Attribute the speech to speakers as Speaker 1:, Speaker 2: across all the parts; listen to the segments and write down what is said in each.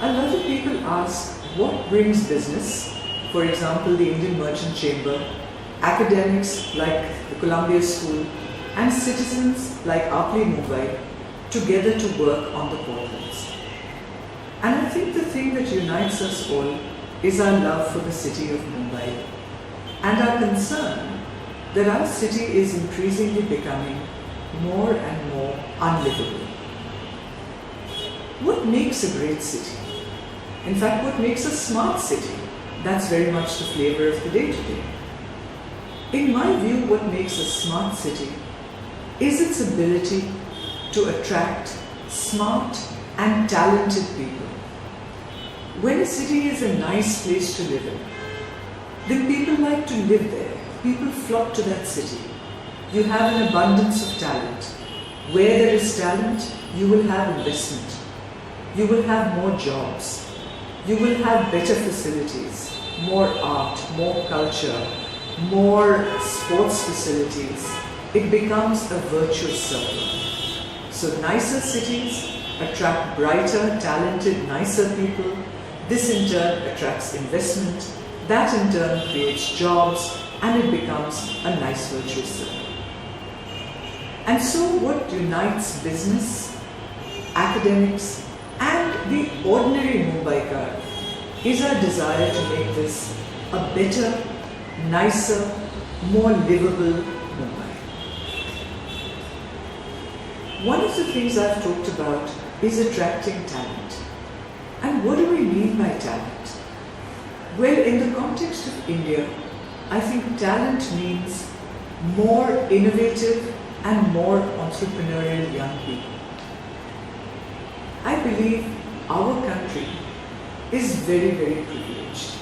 Speaker 1: A lot of people ask what brings business, for example the Indian Merchant Chamber, academics like the Columbia School and citizens like Aapli Mumbai together to work on the portals. And I think the thing that unites us all is our love for the city of Mumbai and our concern that our city is increasingly becoming more and more unlivable. What makes a great city? In fact, what makes a smart city? That's very much the flavor of the day today. In my view, what makes a smart city is its ability to attract smart and talented people. When a city is a nice place to live in, then people like to live there. People flock to that city. You have an abundance of talent. Where there is talent, you will have investment. You will have more jobs. You will have better facilities, more art, more culture, more sports facilities. It becomes a virtuous circle. So nicer cities attract brighter, talented, nicer people. This in turn attracts investment. That in turn creates jobs, and it becomes a nice virtuous circle. And so what unites business, academics, and the ordinary Mumbaikar is our desire to make this a better, nicer, more livable Mumbai. One of the things I've talked about is attracting talent. And what do we mean by talent? Well, in the context of India, I think talent means more innovative and more entrepreneurial young people. I believe our country is very, very privileged.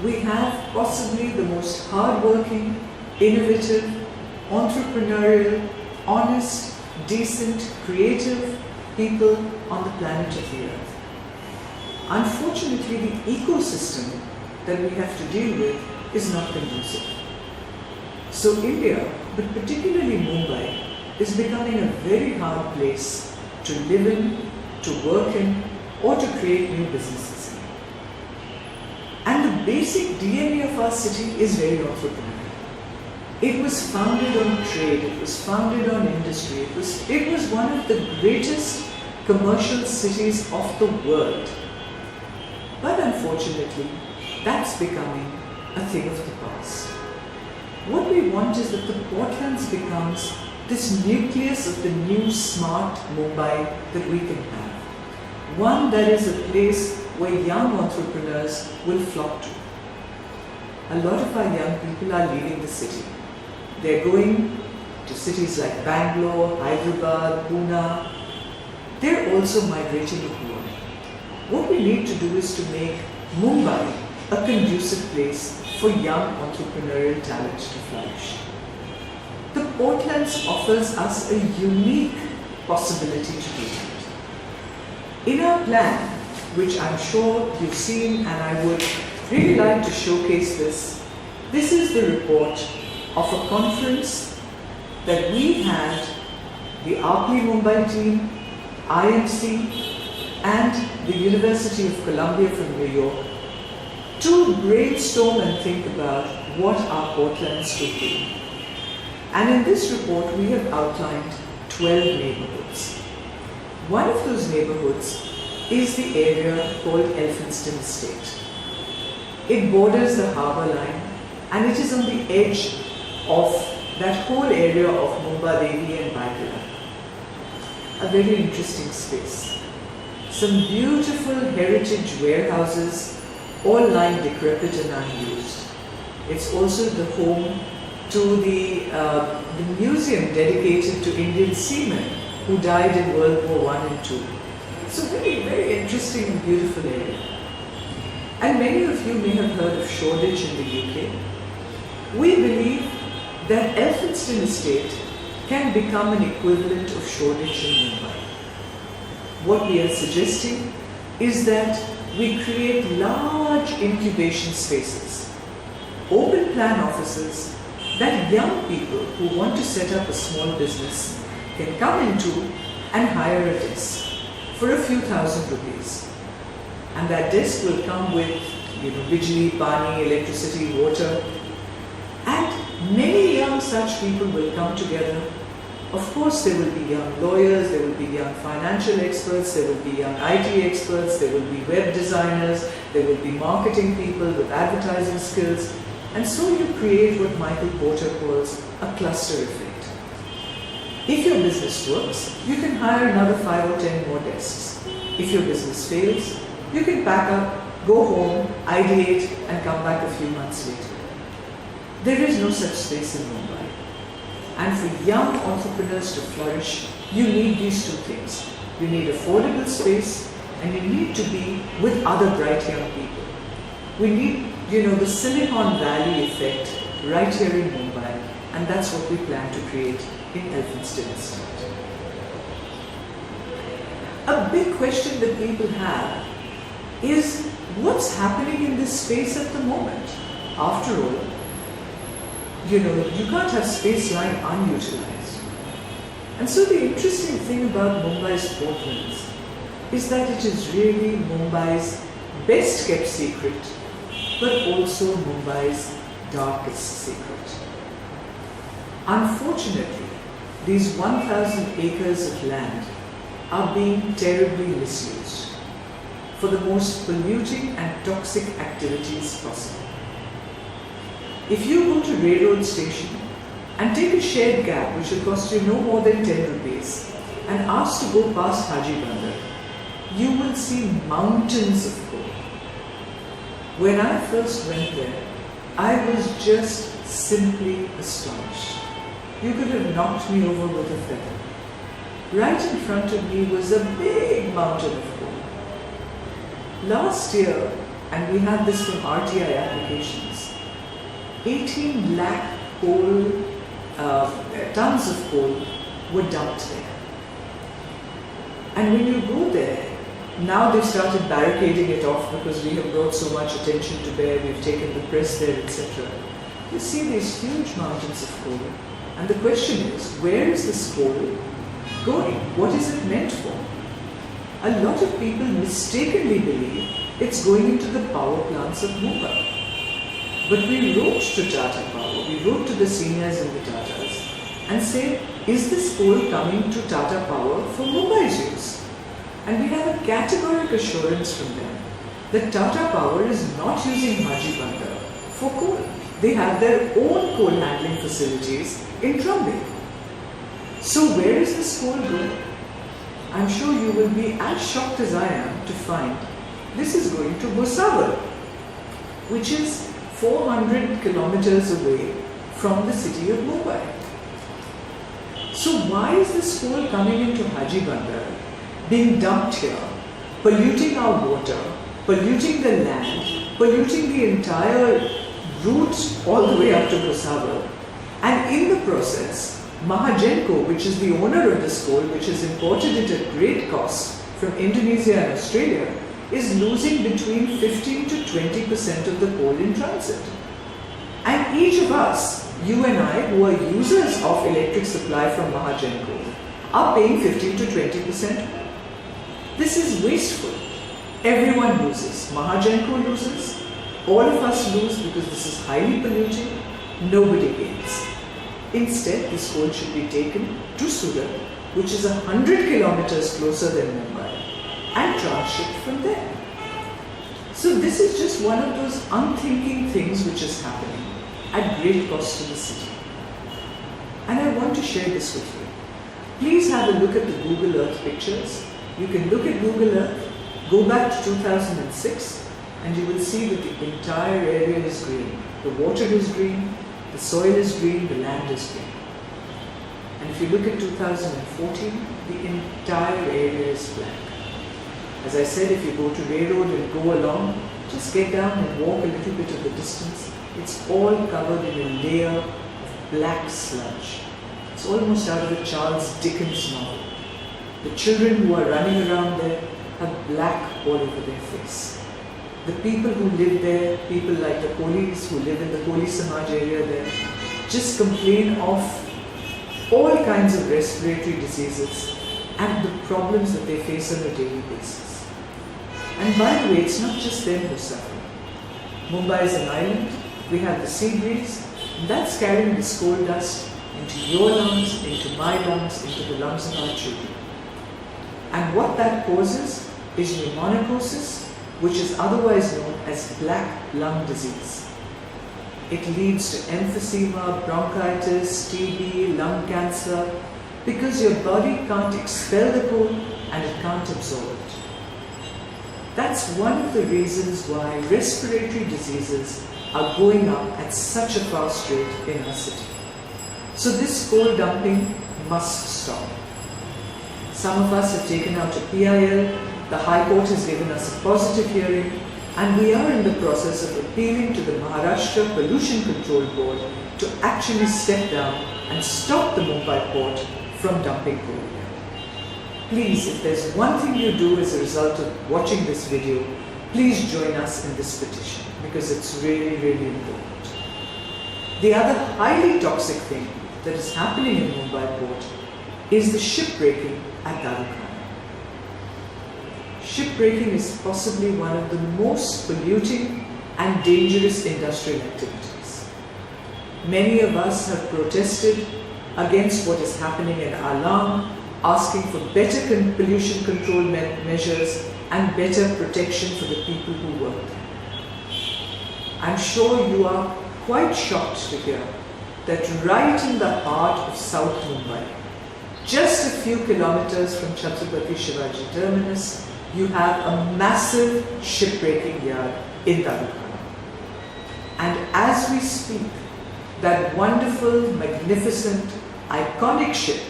Speaker 1: We have possibly the most hardworking, innovative, entrepreneurial, honest, decent, creative people on the planet of the earth. Unfortunately, the ecosystem that we have to deal with is not conducive. So India, but particularly Mumbai, is becoming a very hard place to live in, to work in, or to create new businesses in. And the basic DNA of our city is very entrepreneurial. It was founded on trade, it was founded on industry, it was one of the greatest commercial cities of the world. But unfortunately, that's becoming a thing of the past. What we want is that the Portlands becomes this nucleus of the new smart Mumbai that we can have. One that is a place where young entrepreneurs will flock to. A lot of our young people are leaving the city. They're going to cities like Bangalore, Hyderabad, Pune. They're also migrating abroad. What we need to do is to make Mumbai a conducive place for young entrepreneurial talent to flourish. The Portlands offers us a unique possibility to do that. In our plan, which I'm sure you've seen, and I would really like to showcase this, this is the report of a conference that we had, the Aapli Mumbai team, IMC, and the University of Columbia from New York, to brainstorm and think about what our Portlands should be. And in this report, we have outlined 12 neighborhoods. One of those neighborhoods is the area called Elphinstone Estate. It borders the harbour line, and it is on the edge of that whole area of Mumbai and Baikala. A very interesting space. Some beautiful heritage warehouses, all lying decrepit and unused. It's also the home to the museum dedicated to Indian seamen who died in World War I and II. So very, very interesting and beautiful area. And many of you may have heard of Shoreditch in the UK. We believe that Elphinstone Estate can become an equivalent of Shoreditch in Mumbai. What we are suggesting is that we create large incubation spaces, open plan offices that young people who want to set up a small business can come into and hire a desk for a few thousand rupees. And that desk will come with, bijli, pani, electricity, water. And many young such people will come together. Of course, there will be young lawyers, there will be young financial experts, there will be young IT experts, there will be web designers, there will be marketing people with advertising skills. And so you create what Michael Porter calls a cluster effect. If your business works, you can hire another 5 or 10 more desks. If your business fails, you can pack up, go home, ideate, and come back a few months later. There is no such space in Mumbai. And for young entrepreneurs to flourish, you need these two things. You need affordable space, and you need to be with other bright young people. We need, the Silicon Valley effect right here in Mumbai, and that's what we plan to create in Elphinstone Estate. A big question that people have is, what's happening in this space at the moment? After all, you can't have space lying unutilized. And so the interesting thing about Mumbai's Portlands is that it is really Mumbai's best kept secret, but also Mumbai's darkest secret. Unfortunately, these 1,000 acres of land are being terribly misused for the most polluting and toxic activities possible. If you go to railroad station and take a shared cab which will cost you no more than 10 rupees and ask to go past Haji Bandar, you will see mountains of coal. When I first went there, I was just simply astonished. You could have knocked me over with a feather. Right in front of me was a big mountain of coal. Last year, and we had this from RTI applications, 18 lakh tons of coal were dumped there. And when you go there, now they've started barricading it off because we have brought so much attention to bear, we've taken the press there, etc. You see these huge mountains of coal, and the question is, where is this coal going? What is it meant for? A lot of people mistakenly believe it's going into the power plants of Mumbai. But we wrote to Tata Power, we wrote to the seniors in the Tatas and said, is this coal coming to Tata Power for Mumbai's use? And we have a categoric assurance from them that Tata Power is not using Haji Bandar for coal. They have their own coal handling facilities in Mumbai. So where is this coal going? I'm sure you will be as shocked as I am to find this is going to Bhusawal, which is 400 kilometers away from the city of Mumbai. So why is this coal coming into Haji Bandar, being dumped here, polluting our water, polluting the land, polluting the entire route all the way up to Bhusawal, and in the process, Mahagenco, which is the owner of this coal, which has imported it at great cost from Indonesia and Australia, is losing between 15 to 20% of the coal in transit. And each of us, you and I, who are users of electric supply from Mahagenco, are paying 15 to 20% more. This is wasteful. Everyone loses. Mahagenco loses. All of us lose because this is highly polluting. Nobody gains. Instead, this coal should be taken to Surat, which is 100 kilometers closer than Mumbai, and transshipped from there. So this is just one of those unthinking things which is happening at great cost to the city. And I want to share this with you. Please have a look at the Google Earth pictures. You can look at Google Earth, go back to 2006, and you will see that the entire area is green. The water is green, the soil is green, the land is green. And if you look at 2014, the entire area is black. As I said, if you go to railroad and go along, just get down and walk a little bit of the distance. It's all covered in a layer of black sludge. It's almost out of a Charles Dickens novel. The children who are running around there have black all over their face. The people who live there, people like the Kolis who live in the Koli Samaj area there, just complain of all kinds of respiratory diseases and the problems that they face on a daily basis. And by the way, it's not just them who suffer. Mumbai is an island, we have the sea breeze, and that's carrying this coal dust into your lungs, into my lungs, into the lungs of our children. And what that causes is pneumonicosis, which is otherwise known as black lung disease. It leads to emphysema, bronchitis, TB, lung cancer, because your body can't expel the coal and it can't absorb it. That's one of the reasons why respiratory diseases are going up at such a fast rate in our city. So this coal dumping must stop. Some of us have taken out a PIL, the High Court has given us a positive hearing, and we are in the process of appealing to the Maharashtra Pollution Control Board to actually step down and stop the Mumbai port from dumping coal here. Please, if there's one thing you do as a result of watching this video, please join us in this petition, because it's really, really important. The other highly toxic thing that is happening in Mumbai port is the shipbreaking at Darukhana. Shipbreaking is possibly one of the most polluting and dangerous industrial activities. Many of us have protested against what is happening in Alam, asking for better pollution control measures and better protection for the people who work there. I'm sure you are quite shocked to hear that right in the heart of South Mumbai, just a few kilometers from Chhatrapati Shivaji Terminus, you have a massive shipbreaking yard in Darukhana. And as we speak, that wonderful, magnificent, iconic ship,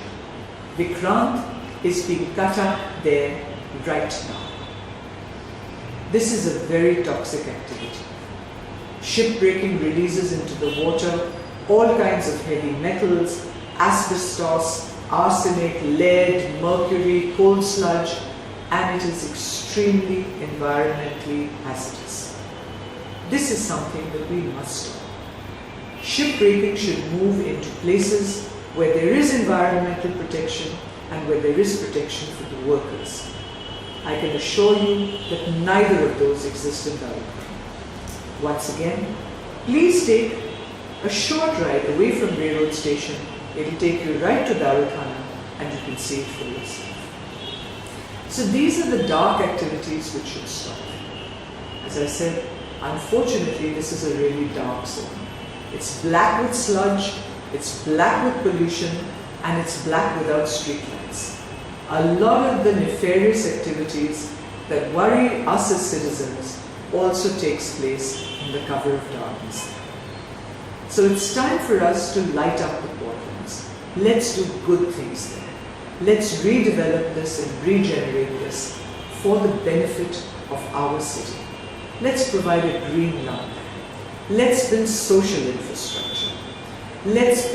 Speaker 1: Vikrant, is being cut up there right now. This is a very toxic activity. Shipbreaking releases into the water all kinds of heavy metals, asbestos, arsenic, lead, mercury, coal sludge, and it is extremely environmentally hazardous. This is something that we must stop. Shipbreaking should move into places where there is environmental protection and where there is protection for the workers. I can assure you that neither of those exist in Darukhana. Once again, please take a short ride away from railroad station. It will take you right to Darukhana and you can see it for yourself. So these are the dark activities which should stop. As I said, unfortunately this is a really dark zone. It's black with sludge, it's black with pollution, and it's black without streetlights. A lot of the nefarious activities that worry us as citizens also takes place in the cover of darkness. So it's time for us to light up the portlands. Let's do good things there. Let's redevelop this and regenerate this for the benefit of our city. Let's provide a green lung there. Let's build social infrastructure. Let's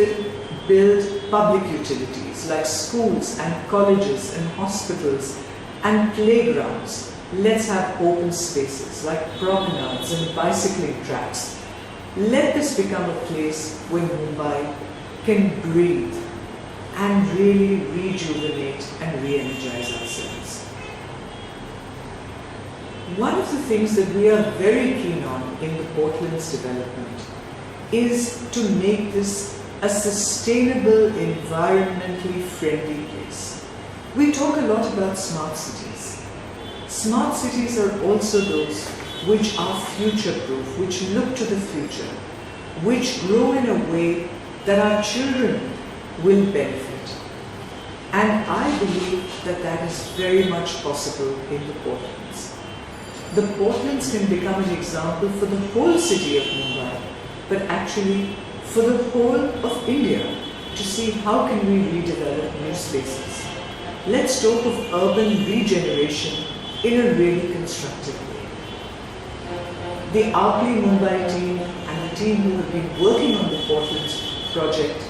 Speaker 1: build public utilities like schools and colleges and hospitals and playgrounds. Let's have open spaces like promenades and bicycling tracks. Let this become a place where Mumbai can breathe and really rejuvenate and re-energize ourselves. One of the things that we are very keen on in the Portland's development is to make this a sustainable, environmentally friendly place. We talk a lot about smart cities. Smart cities are also those which are future-proof, which look to the future, which grow in a way that our children will benefit. And I believe that that is very much possible in the Portlands. The Portlands can become an example for the whole city of Mumbai, but actually for the whole of India, to see how can we redevelop new spaces. Let's talk of urban regeneration in a really constructive way. The Aapli Mumbai team and the team who have been working on the Portlands project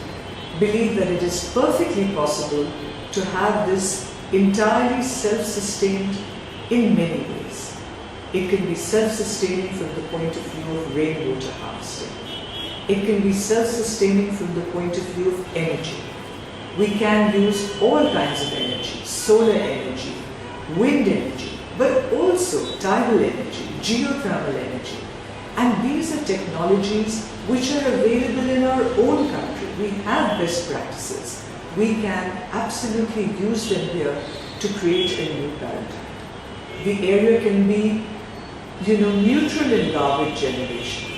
Speaker 1: believe that it is perfectly possible to have this entirely self-sustained in many ways. It can be self-sustaining from the point of view of rainwater harvesting. It can be self-sustaining from the point of view of energy. We can use all kinds of energy, solar energy, wind energy, but also tidal energy, geothermal energy. And these are technologies which are available in our own country. We have best practices. We can absolutely use them here to create a new paradigm. The area can be, neutral in garbage generation.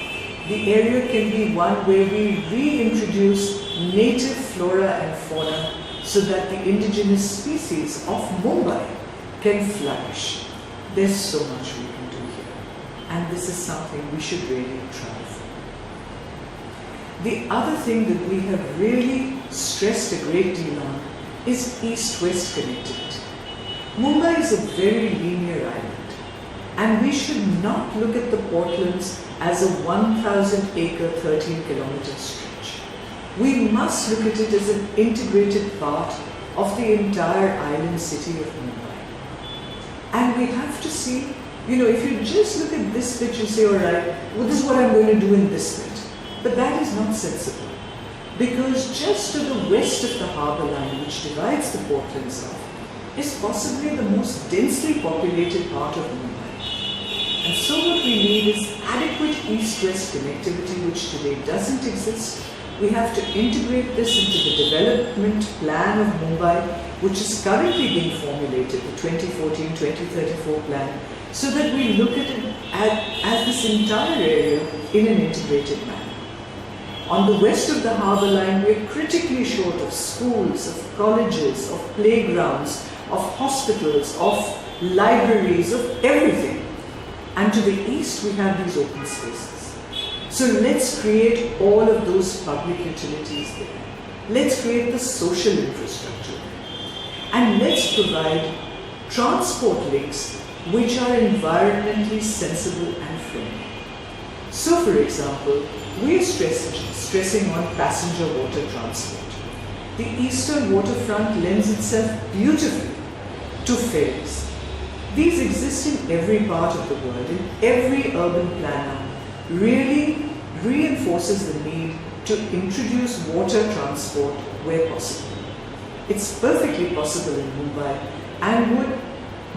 Speaker 1: The area can be one where we reintroduce native flora and fauna so that the indigenous species of Mumbai can flourish. There's so much we can do here. And this is something we should really try for. The other thing that we have really stressed a great deal on is east-west connectivity. Mumbai is a very linear island. And we should not look at the Portlands as a 1,000-acre, 13-kilometer stretch. We must look at it as an integrated part of the entire island city of Mumbai. And we have to see, if you just look at this bit, you say, all right, well, this is what I'm going to do in this bit. But that is not sensible. Because just to the west of the harbour line, which divides the Portlands off, is possibly the most densely populated part of Mumbai. And so what we need is adequate east-west connectivity, which today doesn't exist. We have to integrate this into the development plan of Mumbai, which is currently being formulated, the 2014-2034 plan, so that we look at it as this entire area in an integrated manner. On the west of the harbour line, we are critically short of schools, of colleges, of playgrounds, of hospitals, of libraries, of everything. And to the east, we have these open spaces. So let's create all of those public utilities there. Let's create the social infrastructure there. And let's provide transport links which are environmentally sensible and friendly. So, for example, we are stressing on passenger water transport. The eastern waterfront lends itself beautifully to ferries. These exist in every part of the world, and every urban planner really reinforces the need to introduce water transport where possible. It's perfectly possible in Mumbai and would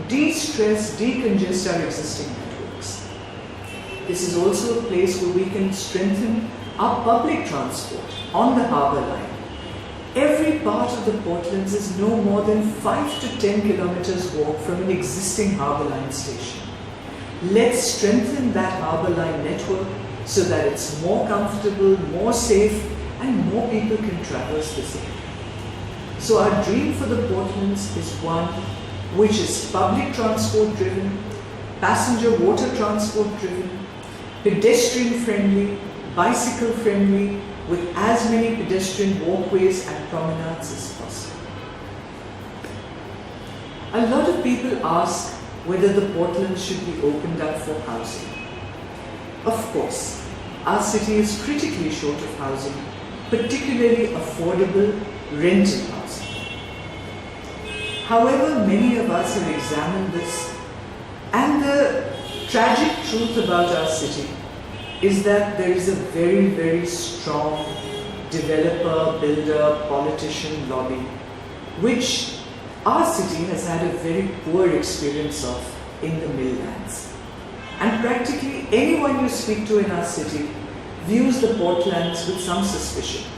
Speaker 1: de-stress, decongest our existing networks. This is also a place where we can strengthen our public transport on the harbour line. Every part of the Portlands is no more than 5 to 10 kilometers walk from an existing harbour line station. Let's strengthen that harbour line network so that it's more comfortable, more safe, and more people can traverse this area. So our dream for the Portlands is one which is public transport driven, passenger water transport driven, pedestrian friendly, bicycle friendly, with as many pedestrian walkways and promenades as possible. A lot of people ask whether the Portlands should be opened up for housing. Of course, our city is critically short of housing, particularly affordable rental housing. However, many of us have examined this, and the tragic truth about our city is that there is a very, very strong developer, builder, politician lobby, which our city has had a very poor experience of in the milllands. And practically anyone you speak to in our city views the Portlands with some suspicion.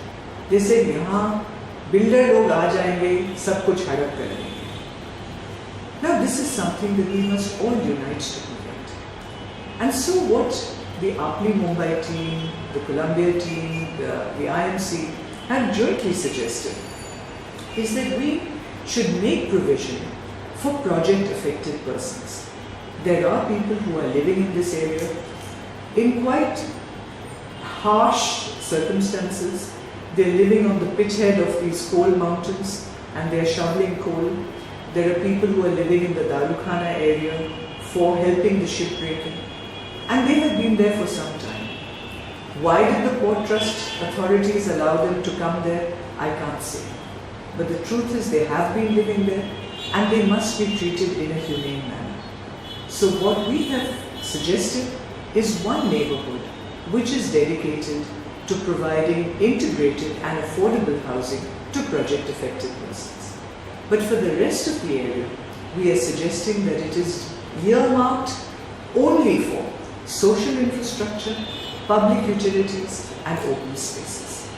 Speaker 1: They say, yahan builder log aa jayenge, sab kuch hadap karenge. Now this is something that we must all unite to prevent. And so what the Aapli Mumbai team, the Columbia team, the IMC have jointly suggested is that we should make provision for project-affected persons. There are people who are living in this area in quite harsh circumstances. They're living on the pithead of these coal mountains and they're shoveling coal. There are people who are living in the Darukhana area for helping the shipbreaking. And they have been there for some time. Why did the Port Trust authorities allow them to come there? I can't say. But the truth is they have been living there and they must be treated in a humane manner. So what we have suggested is one neighborhood which is dedicated to providing integrated and affordable housing to project-affected persons. But for the rest of the area, we are suggesting that it is earmarked only for social infrastructure, public utilities and open spaces.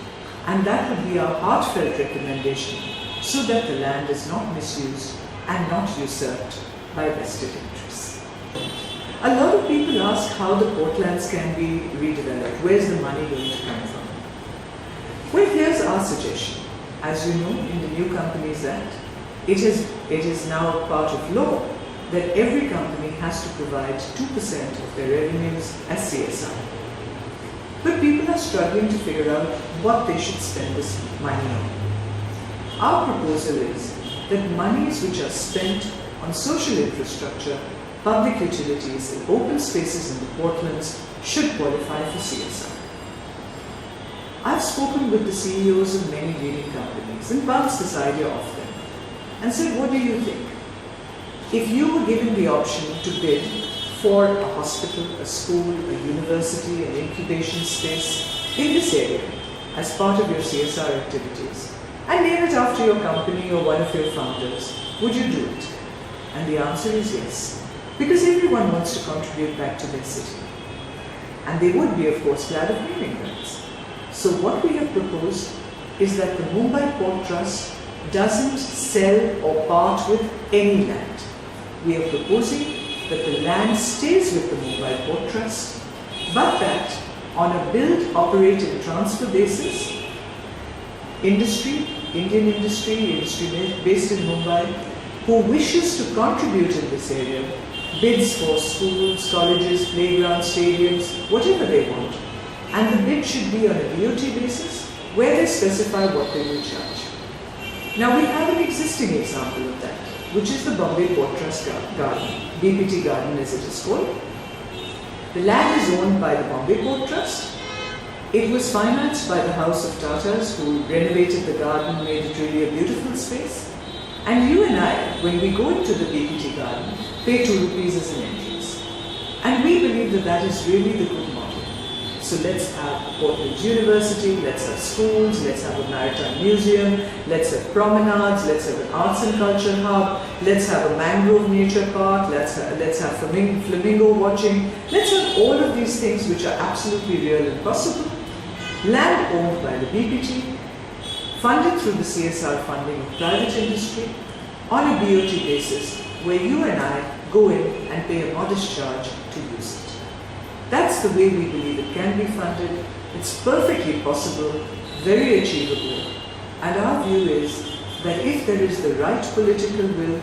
Speaker 1: And that would be our heartfelt recommendation so that the land is not misused and not usurped by vested interests. A lot of people ask how the portlands can be redeveloped. Where's the money going to come from? Well, here's our suggestion. As you know, in the New Companies Act, it is now part of law that every company has to provide 2% of their revenues as CSR. But people are struggling to figure out what they should spend this money on. Our proposal is that monies which are spent on social infrastructure, public utilities and open spaces in the portlands should qualify for CSR. I've spoken with the CEOs of many leading companies and bounced this idea off them and said, what do you think? If you were given the option to bid for a hospital, a school, a university, an incubation space in this area as part of your CSR activities and name it after your company or one of your founders, would you do it? And the answer is yes, because everyone wants to contribute back to their city. And they would be, of course, glad of naming rights. So what we have proposed is that the Mumbai Port Trust doesn't sell or part with any land. We are proposing that the land stays with the Mumbai Port Trust, but that on a build, operate and transfer basis, industry, Indian industry based in Mumbai, who wishes to contribute in this area, bids for schools, colleges, playgrounds, stadiums, whatever they want. And the bid should be on a BOT basis where they specify what they will charge. Now we have an existing example of that, which is the Bombay Port Trust Garden, BPT Garden as it is called. The land is owned by the Bombay Port Trust. It was financed by the House of Tatas, who renovated the garden, made it really a beautiful space. And you and I, when we go into the BPT Garden, pay 2 rupees as an entrance. And we believe that that is really the good model. So let's have Portland's University, let's have schools, let's have a maritime museum, let's have promenades, let's have an arts and culture hub, let's have a mangrove nature park, let's have flamingo watching, let's have all of these things which are absolutely real and possible. Land owned by the BPT, funded through the CSR funding of private industry, on a BOT basis where you and I go in and pay a modest charge to use it. That's the way we believe it can be funded. It's perfectly possible, very achievable. And our view is that if there is the right political will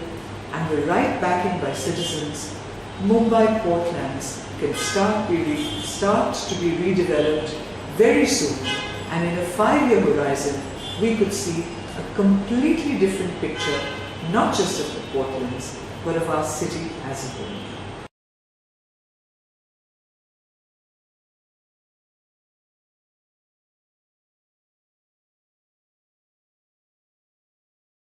Speaker 1: and the right backing by citizens, Mumbai portlands can start to be redeveloped very soon. And in a 5-year horizon, we could see a completely different picture, not just of the portlands, but of our city as a whole.